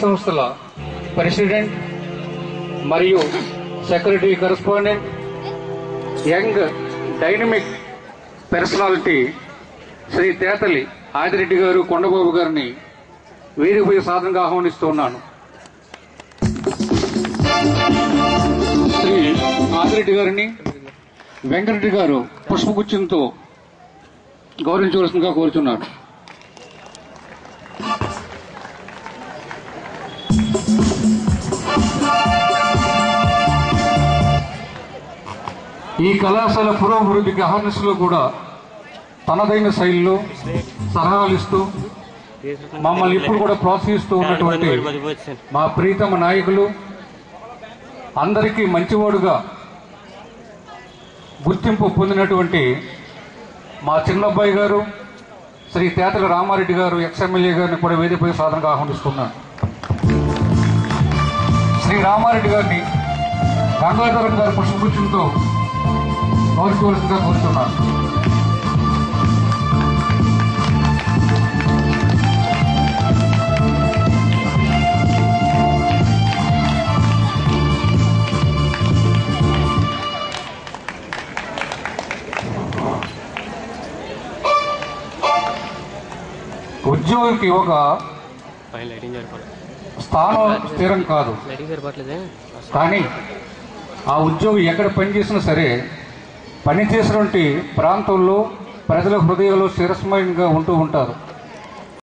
సంస్థల ప్రెసిడెంట్ మరియు secretary correspondent young dynamic personality Shri Tetali Adireddy garu Kondababu గారిని వేదికపై సాధనగా ఆహ్వానిస్తున్నాను. శ్రీ ఆదిరెడ్డి గారిని వెంకటరెడ్డి గారు పుష్పగుచ్చంతో గౌరవించవలసిందిగా కోరుచున్నారు. ఈ కళాశాల పురోభివృద్ధికి అహర్నిశలో కూడా తనదైన శైలిలో సలహాలు ఇస్తూ మమ్మల్ని ఇప్పుడు కూడా ప్రోత్సహిస్తూ ఉన్నటువంటి మా ప్రీతమ నాయకులు, అందరికీ మంచివాడుగా గుర్తింపు పొందినటువంటి మా చిన్నబ్బాయి గారు శ్రీ తేతల రామారెడ్డి గారు ఎక్స్ఎమ్మెల్యే గారిని కూడా వేదికపై సాధనగా ఆహ్వానిస్తున్నాను. శ్రీ రామారెడ్డి గారిని గంగాధరం గారి పుష్పగుచ్చంతో గౌరవించవలసిందిగా కోరుతున్నాను. ఉద్యోగికి ఒక స్థానం స్థిరం కాదు, కానీ ఆ ఉద్యోగి ఎక్కడ పనిచేసినా సరే పనిచేసినటువంటి ప్రాంతంలో ప్రజల హృదయంలో శిరస్మయంగా ఉంటూ ఉంటారు.